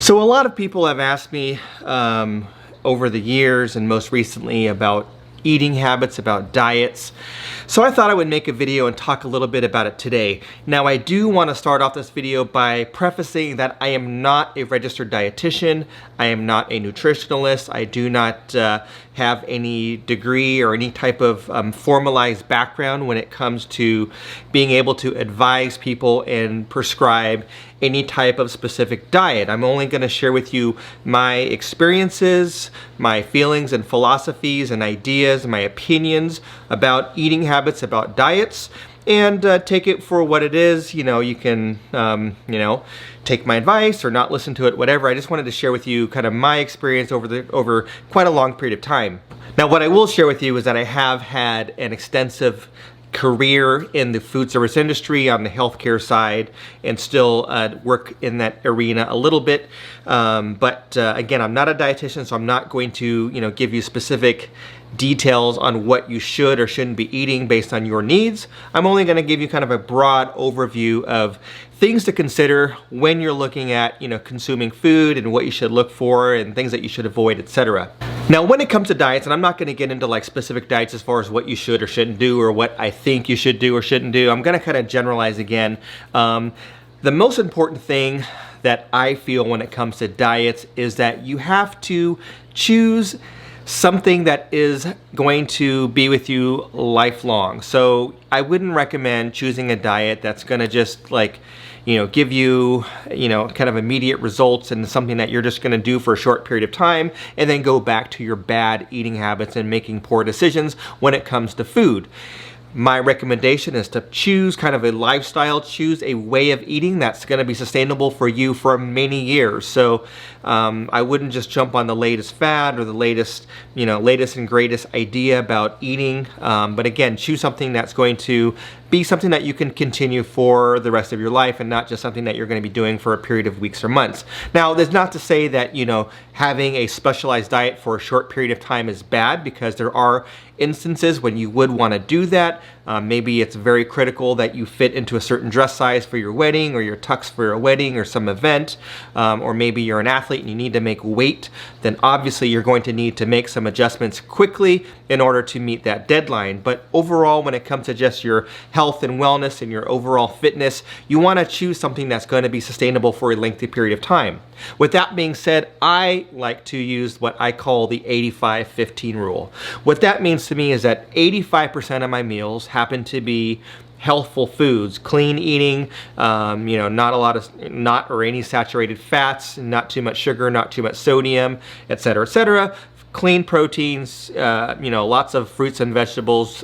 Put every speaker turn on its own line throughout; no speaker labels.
So a lot of people have asked me over the years and most recently about eating habits, about diets. So I thought I would make a video and talk a little bit about it today. Now I do want to start off this video by prefacing that I am not a registered dietitian. I am not a nutritionalist. I do not have any degree or any type of formalized background when it comes to being able to advise people and prescribe any type of specific diet. I'm only going to share with you my experiences, my feelings and philosophies and ideas, my opinions about eating habits, about diets, and take it for what it is. You can, take my advice or not listen to it, whatever. I just wanted to share with you kind of my experience over quite a long period of time. Now, what I will share with you is that I have had an extensive career in the food service industry on the healthcare side and still work in that arena a little bit. But again, I'm not a dietitian, so I'm not going to give you specific details on what you should or shouldn't be eating based on your needs. I'm only going to give you kind of a broad overview of things to consider when you're looking at consuming food and what you should look for and things that you should avoid, etc. Now, when it comes to diets, and I'm not going to get into like specific diets as far as what you should or shouldn't do or what I think you should do or shouldn't do, I'm going to kind of generalize again. The most important thing that I feel when it comes to diets is that you have to choose something that is going to be with you lifelong. So I wouldn't recommend choosing a diet that's going to just give you, kind of immediate results and something that you're just going to do for a short period of time and then go back to your bad eating habits and making poor decisions when it comes to food. My recommendation is to choose kind of a lifestyle, choose a way of eating that's going to be sustainable for you for many years. So I wouldn't just jump on the latest fad or the latest and greatest idea about eating. But again, choose something that's going to be something that you can continue for the rest of your life and not just something that you're going to be doing for a period of weeks or months. Now, there's not to say that, having a specialized diet for a short period of time is bad, because there are instances when you would want to do that. Maybe it's very critical that you fit into a certain dress size for your wedding or your tux for a wedding or some event, or maybe you're an athlete and you need to make weight. Then obviously you're going to need to make some adjustments quickly in order to meet that deadline. But overall, when it comes to just your health and wellness and your overall fitness, you want to choose something that's going to be sustainable for a lengthy period of time. With that being said, I like to use what I call the 85-15 rule. What that means to me is that 85% of my meals happen to be healthful foods, clean eating, not a lot of not or any saturated fats, not too much sugar, not too much sodium, etc., etc. Clean proteins, lots of fruits and vegetables,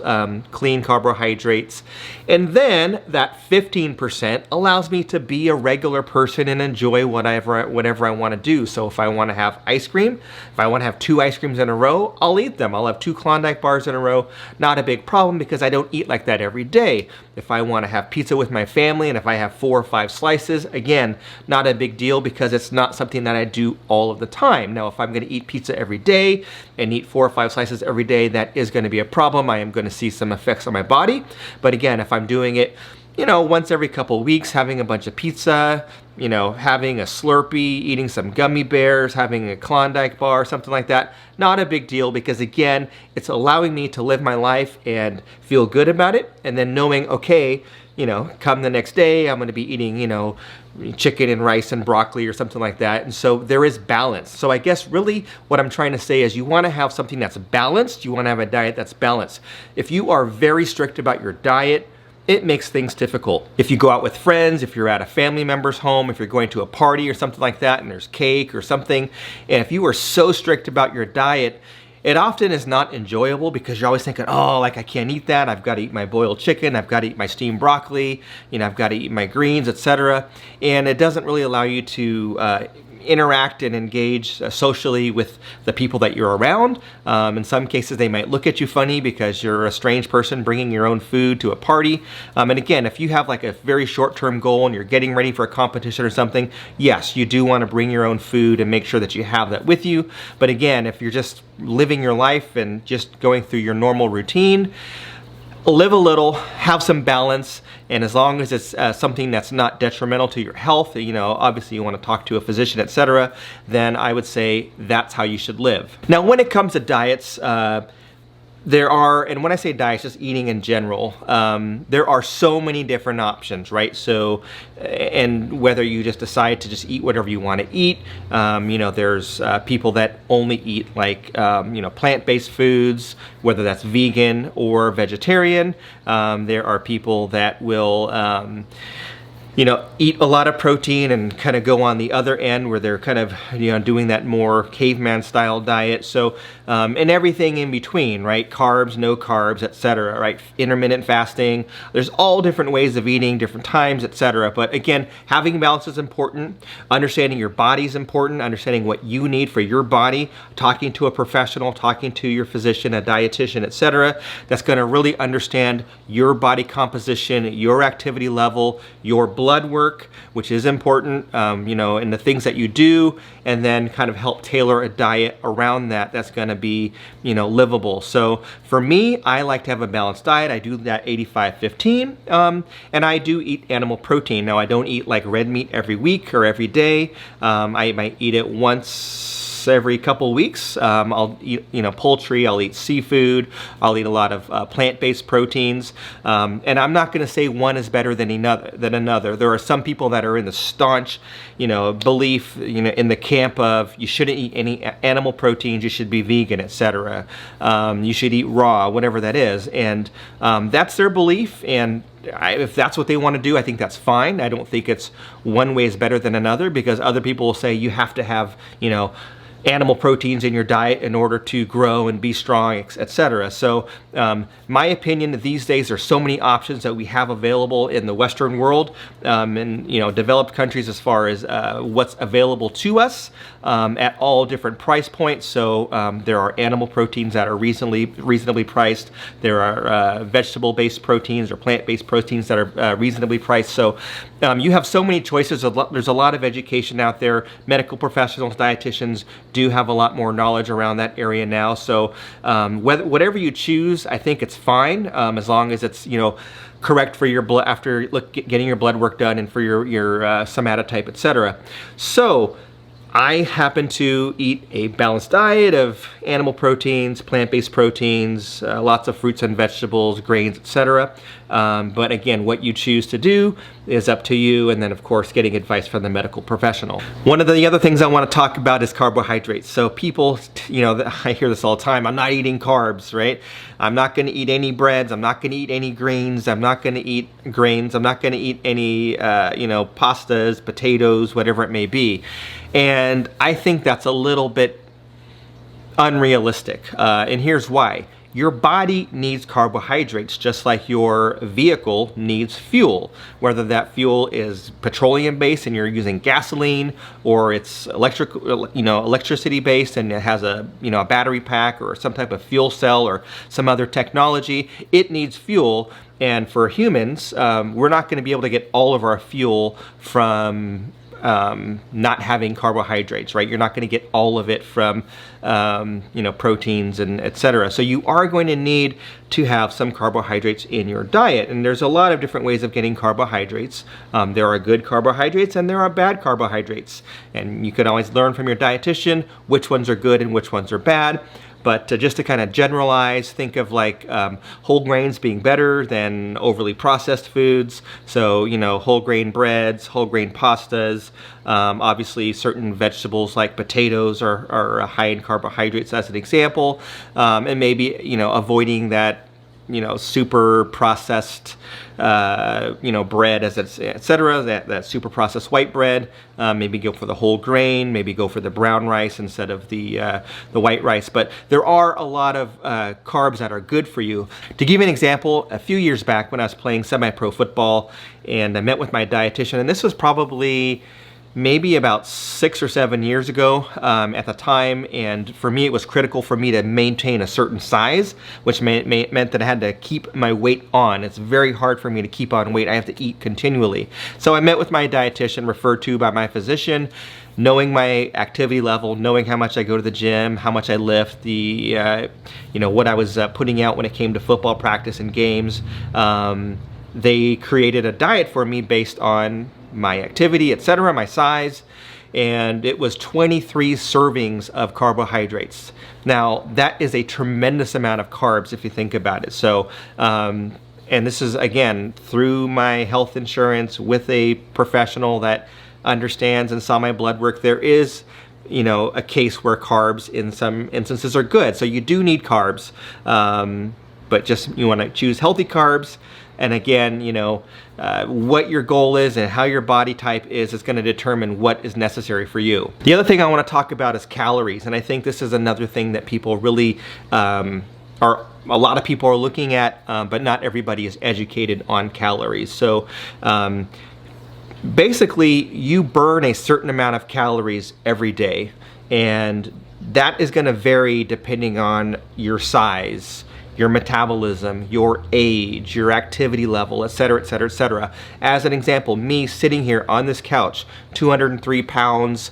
clean carbohydrates. And then that 15% allows me to be a regular person and enjoy whatever I want to do. So if I want to have ice cream, if I want to have 2 ice creams in a row, I'll eat them. I'll have 2 Klondike bars in a row. Not a big problem, because I don't eat like that every day. If I want to have pizza with my family and if I have 4 or 5 slices, again, not a big deal, because it's not something that I do all of the time. Now, if I'm going to eat pizza every day and eat 4 or 5 slices every day, that is going to be a problem. I am going to see some effects on my body. But again, if I'm doing it, once every couple of weeks, having a bunch of pizza, having a Slurpee, eating some gummy bears, having a Klondike bar, something like that, not a big deal, because again, it's allowing me to live my life and feel good about it. And then knowing, okay, come the next day, I'm going to be eating, chicken and rice and broccoli or something like that. And so there is balance. So I guess really what I'm trying to say is you want to have something that's balanced. You want to have a diet that's balanced. If you are very strict about your diet, it makes things difficult. If you go out with friends, if you're at a family member's home, if you're going to a party or something like that and there's cake or something, and if you are so strict about your diet, it often is not enjoyable, because you're always thinking, oh, I can't eat that. I've got to eat my boiled chicken. I've got to eat my steamed broccoli. I've got to eat my greens, etc. And it doesn't really allow you to interact and engage socially with the people that you're around. In some cases, they might look at you funny because you're a strange person bringing your own food to a party. And again, if you have like a very short-term goal and you're getting ready for a competition or something, yes, you do want to bring your own food and make sure that you have that with you. But again, if you're just living your life and just going through your normal routine, live a little, have some balance, and as long as it's something that's not detrimental to your health, you know, obviously you want to talk to a physician, etc., then I would say that's how you should live. Now, when it comes to diets, there are, and when I say diets, just eating in general, there are so many different options, right? So, and whether you just decide to just eat whatever you want to eat, you know, there's people that only eat like, you know, plant-based foods, whether that's vegan or vegetarian. There are people that will, you know, eat a lot of protein and kind of go on the other end where they're kind of, you know, doing that more caveman style diet. So, and everything in between, right? Carbs, no carbs, etc., right? Intermittent fasting. There's all different ways of eating, different times, etc. But again, having balance is important. Understanding your body is important. Understanding what you need for your body. Talking to a professional, talking to your physician, a dietitian, etc. That's going to really understand your body composition, your activity level, your blood work, which is important, you know, and the things that you do, and then kind of help tailor a diet around that that's going to be, you know, livable. So for me, I like to have a balanced diet. I do that 85-15, and I do eat animal protein. Now, I don't eat like red meat every week or every day. I might eat it once every couple weeks. I'll eat, you know, poultry, I'll eat seafood, I'll eat a lot of plant-based proteins, and I'm not going to say one is better than another. There are some people that are in the staunch, you know, belief, you know, in the camp of you shouldn't eat any animal proteins, you should be vegan, etc. You should eat raw, whatever that is, and that's their belief, and if that's what they want to do, I think that's fine. I don't think it's one way is better than another, because other people will say you have to have, you know, animal proteins in your diet in order to grow and be strong, etc. So my opinion, these days there's so many options that we have available in the Western world, and, you know, developed countries, as far as what's available to us at all different price points. So there are animal proteins that are reasonably priced. There are vegetable-based proteins or plant-based proteins that are reasonably priced. So you have so many choices. There's a lot of education out there. Medical professionals, dietitians do have a lot more knowledge around that area now. So whatever you choose, I think it's fine, as long as it's, you know, correct for your blood after getting your blood work done, and for your somatotype, etc. So I happen to eat a balanced diet of animal proteins, plant-based proteins, lots of fruits and vegetables, grains, etc. But again, what you choose to do is up to you, and then of course getting advice from the medical professional. One of the other things I want to talk about is carbohydrates. So people, you know, I hear this all the time, I'm not eating carbs, right? I'm not going to eat any breads, I'm not going to eat any greens, I'm not going to eat grains, I'm not going to eat any, you know, pastas, potatoes, whatever it may be. And I think that's a little bit unrealistic, and here's why. Your body needs carbohydrates just like your vehicle needs fuel, whether that fuel is petroleum based and you're using gasoline, or it's electricity based and it has a, you know, a battery pack or some type of fuel cell or some other technology. It needs fuel. And for humans, we're not going to be able to get all of our fuel from not having carbohydrates, right? You're not going to get all of it from, you know, proteins and etc. So you are going to need to have some carbohydrates in your diet. And there's a lot of different ways of getting carbohydrates. There are good carbohydrates and there are bad carbohydrates. And you can always learn from your dietitian which ones are good and which ones are bad. But just to kind of generalize, think of like whole grains being better than overly processed foods. So, you know, whole grain breads, whole grain pastas. Obviously, certain vegetables like potatoes are high in carbohydrates, as an example. And maybe, you know, avoiding that, you know, super processed, you know, bread, as it's, etc. That super processed white bread. Maybe go for the whole grain. Maybe go for the brown rice instead of the white rice. But there are a lot of carbs that are good for you. To give you an example, a few years back when I was playing semi-pro football, and I met with my dietitian, and this was probably maybe about 6 or 7 years ago at the time, and for me it was critical for me to maintain a certain size, which meant that I had to keep my weight on. It's very hard for me to keep on weight. I have to eat continually. So I met with my dietitian, referred to by my physician, knowing my activity level, knowing how much I go to the gym, how much I lift, what I was putting out when it came to football practice and games. They created a diet for me based on my activity, etc., my size, and it was 23 servings of carbohydrates. Now, that is a tremendous amount of carbs if you think about it. So, and this is, again, through my health insurance with a professional that understands and saw my blood work. There is, a case where carbs in some instances are good. So you do need carbs, but just you want to choose healthy carbs. And again, what your goal is and how your body type is going to determine what is necessary for you. The other thing I want to talk about is calories. And I think this is another thing that people really a lot of people are looking at, but not everybody is educated on calories. So basically, you burn a certain amount of calories every day. And that is going to vary depending on your size, your metabolism, your age, your activity level, etc., etc., etc. As an example, me sitting here on this couch, 203 pounds,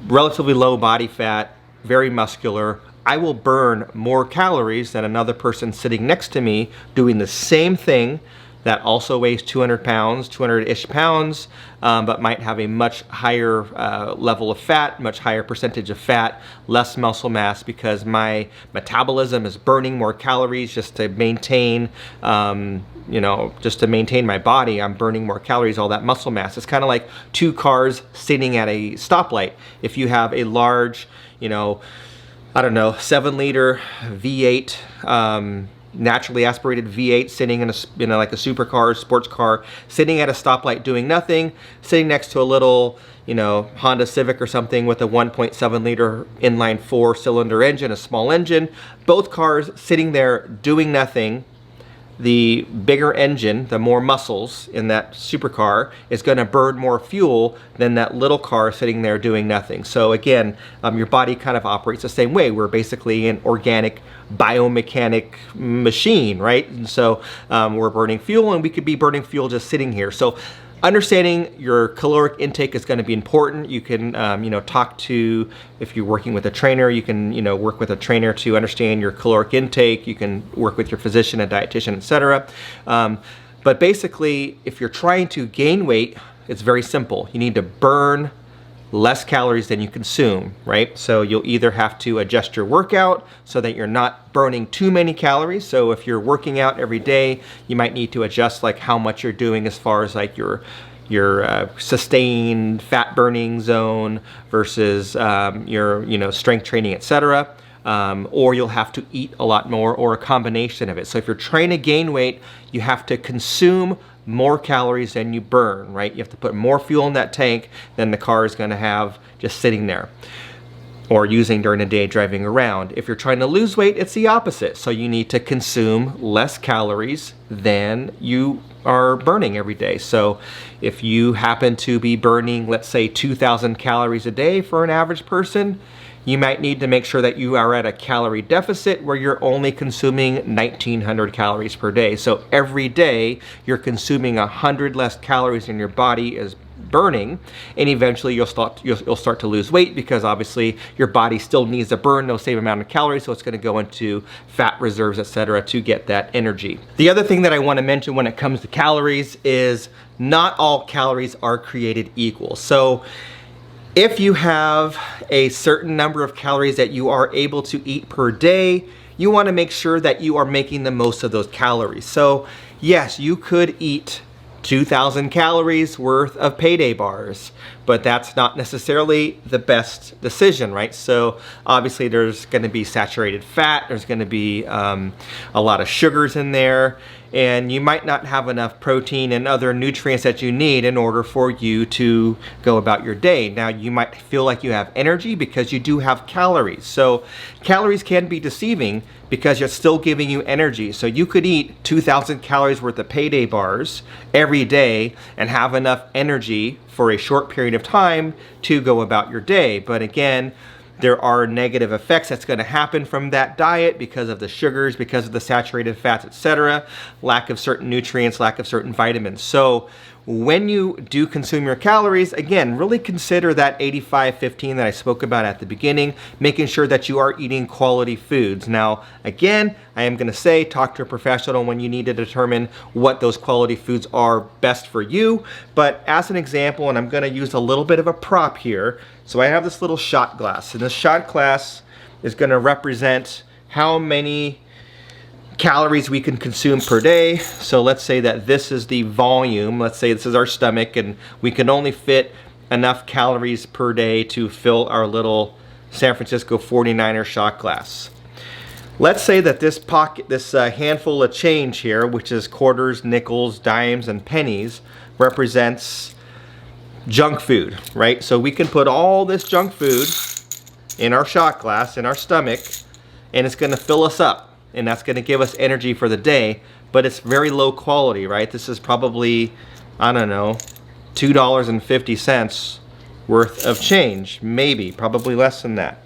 relatively low body fat, very muscular, I will burn more calories than another person sitting next to me doing the same thing that also weighs 200 pounds, 200-ish pounds, but might have a much higher level of fat, much higher percentage of fat, less muscle mass, because my metabolism is burning more calories just to maintain, just to maintain my body. I'm burning more calories, all that muscle mass. It's kind of like two cars sitting at a stoplight. If you have a large, 7-liter V8, naturally aspirated V8 sitting in like a supercar, sports car, sitting at a stoplight doing nothing, sitting next to a little, Honda Civic or something with a 1.7 liter inline 4-cylinder engine, a small engine, both cars sitting there doing nothing. The bigger engine, the more muscles in that supercar, is going to burn more fuel than that little car sitting there doing nothing. So again, your body kind of operates the same way. We're basically an organic biomechanic machine, right? And so we're burning fuel, and we could be burning fuel just sitting here. So understanding your caloric intake is going to be important. You can, talk to, if you're working with a trainer, you can, work with a trainer to understand your caloric intake. You can work with your physician, a dietitian, etc. But basically, if you're trying to gain weight, it's very simple. You need to burn less calories than you consume, right? So you'll either have to adjust your workout so that you're not burning too many calories. So if you're working out every day, you might need to adjust like how much you're doing as far as like your sustained fat burning zone versus your strength training, etc. Or you'll have to eat a lot more, or a combination of it. So if you're trying to gain weight, you have to consume more calories than you burn, right? You have to put more fuel in that tank than the car is going to have just sitting there or using during the day driving around. If you're trying to lose weight, it's the opposite. So you need to consume less calories than you are burning every day. So if you happen to be burning, let's say 2,000 calories a day for an average person, you might need to make sure that you are at a calorie deficit where you're only consuming 1,900 calories per day. So every day you're consuming 100 less calories than your body is burning, and eventually you'll start to lose weight, because obviously your body still needs to burn those same amount of calories, so it's going to go into fat reserves, etc., to get that energy. The other thing that I want to mention when it comes to calories is not all calories are created equal. So if you have a certain number of calories that you are able to eat per day, you want to make sure that you are making the most of those calories. So yes, you could eat 2,000 calories worth of payday bars, but that's not necessarily the best decision, right? So obviously there's going to be saturated fat, there's going to be a lot of sugars in there, and you might not have enough protein and other nutrients that you need in order for you to go about your day. Now, you might feel like you have energy because you do have calories. So calories can be deceiving because it's still giving you energy. So you could eat 2,000 calories worth of payday bars every day and have enough energy for a short period of time to go about your day. But again, there are negative effects that's going to happen from that diet because of the sugars, because of the saturated fats, etc., lack of certain nutrients, lack of certain vitamins. So when you do consume your calories, again, really consider that 85-15 that I spoke about at the beginning, making sure that you are eating quality foods. Now, again, I am going to say talk to a professional when you need to determine what those quality foods are best for you. But as an example, and I'm going to use a little bit of a prop here. So I have this little shot glass, and this shot glass is going to represent how many calories we can consume per day. So let's say that this is the volume. Let's say this is our stomach, and we can only fit enough calories per day to fill our little San Francisco 49er shot glass. Let's say that this pocket, this handful of change here, which is quarters, nickels, dimes, and pennies, represents junk food, right? So we can put all this junk food in our shot glass, in our stomach, and it's going to fill us up. And that's going to give us energy for the day, but it's very low quality, right? This is probably, I don't know, $2.50 worth of change, maybe, probably less than that.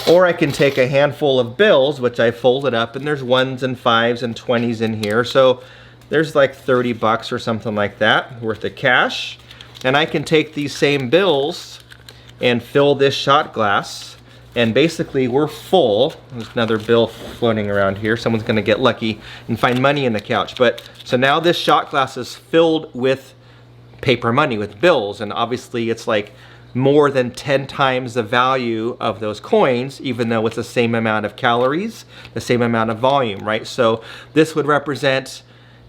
Or I can take a handful of bills, which I folded up, and there's 1s and 5s and 20s in here, so there's like 30 bucks or something like that worth of cash. And I can take these same bills and fill this shot glass. And basically we're full. There's another bill floating around here. Someone's gonna get lucky and find money in the couch. But so now this shot glass is filled with paper money, with bills. And obviously it's like more than 10 times the value of those coins, even though it's the same amount of calories, the same amount of volume, right? So this would represent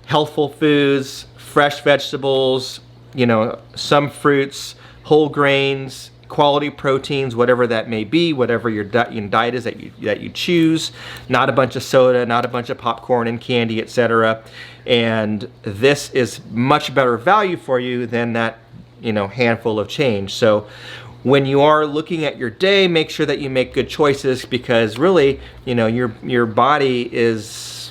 healthful foods, fresh vegetables, you know, some fruits, whole grains, quality proteins, whatever that may be, whatever your diet is that you choose, not a bunch of soda, not a bunch of popcorn and candy, etc. And this is much better value for you than that, you know, handful of change. So when you are looking at your day, make sure that you make good choices, because really, you know, your body is,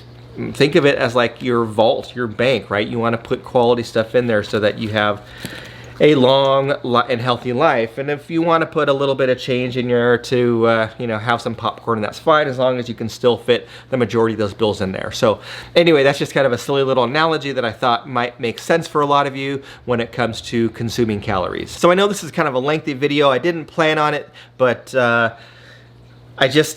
think of it as like your vault, your bank, right? You want to put quality stuff in there so that you have a long and healthy life. And if you want to put a little bit of change in there to you know, have some popcorn, that's fine, as long as you can still fit the majority of those bills in there. So anyway, that's just kind of a silly little analogy that I thought might make sense for a lot of you when it comes to consuming calories. So I know this is kind of a lengthy video. I didn't plan on it, but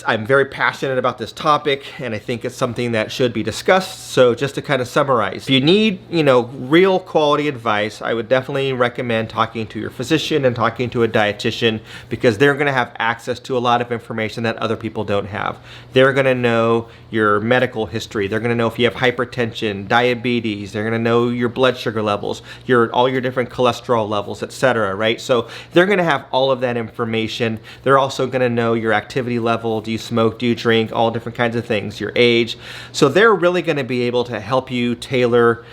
I'm very passionate about this topic, and I think it's something that should be discussed. So just to kind of summarize, if you need, you know, real quality advice, I would definitely recommend talking to your physician and talking to a dietitian, because they're going to have access to a lot of information that other people don't have. They're going to know your medical history. They're going to know if you have hypertension, diabetes. They're going to know your blood sugar levels, all your different cholesterol levels, etc. Right? So they're going to have all of that information. They're also going to know your activity level. Do you smoke? Do you drink? All different kinds of things, your age. So they're really going to be able to help you tailor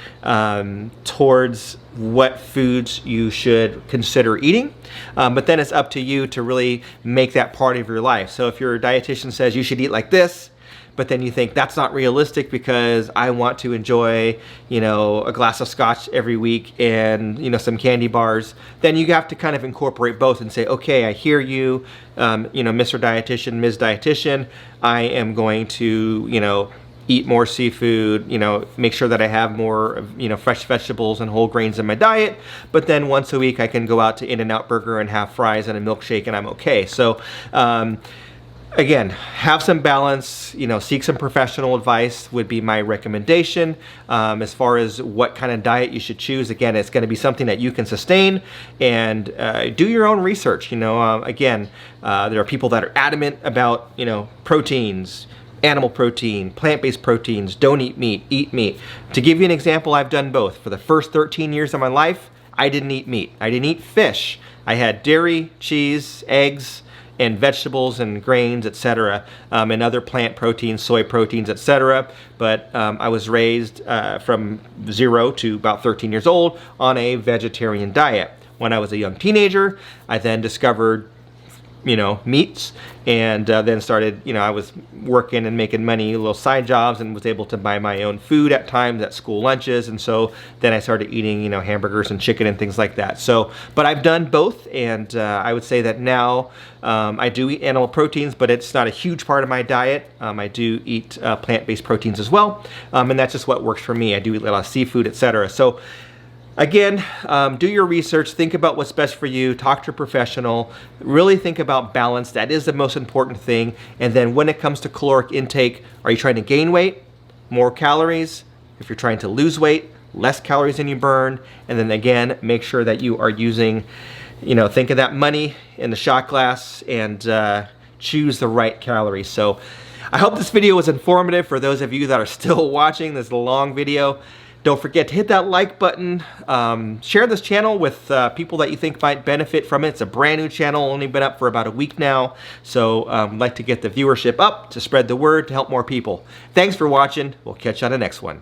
towards what foods you should consider eating. But then it's up to you to really make that part of your life. So if your dietitian says you should eat like this, but then you think that's not realistic because I want to enjoy, you know, a glass of scotch every week and, you know, some candy bars, then you have to kind of incorporate both and say, okay, I hear you, you know, Mr. Dietitian, Ms. Dietitian, I am going to, you know, eat more seafood, you know, make sure that I have more, you know, fresh vegetables and whole grains in my diet. But then once a week I can go out to In-N-Out Burger and have fries and a milkshake and I'm okay. So, again, have some balance, you know, seek some professional advice would be my recommendation. As far as what kind of diet you should choose, again, it's going to be something that you can sustain, and do your own research. You know, again, there are people that are adamant about, you know, proteins, animal protein, plant-based proteins, don't eat meat, eat meat. To give you an example, I've done both. For the first 13 years of my life, I didn't eat meat. I didn't eat fish. I had dairy, cheese, eggs, and vegetables and grains, etc., and other plant proteins, soy proteins, etc. But I was raised from 0 to about 13 years old on a vegetarian diet. When I was a young teenager, I then discovered, you know, meats, and then started, you know, I was working and making money, little side jobs, and was able to buy my own food at times at school lunches. And so then I started eating, you know, hamburgers and chicken and things like that. So, but I've done both, and I would say that now I do eat animal proteins, but it's not a huge part of my diet. I do eat plant-based proteins as well, and that's just what works for me. I do eat a lot of seafood, etc. So Again, do your research, think about what's best for you, talk to a professional, really think about balance. That is the most important thing. And then when it comes to caloric intake, are you trying to gain weight? More calories. If you're trying to lose weight, less calories than you burn. And then again, make sure that you are using, think of that money in the shot glass and choose the right calories. So I hope this video was informative for those of you that are still watching this long video. Don't forget to hit that like button. Share this channel with people that you think might benefit from it. It's a brand new channel, only been up for about a week now. So I'd like to get the viewership up to spread the word to help more people. Thanks for watching. We'll catch you on the next one.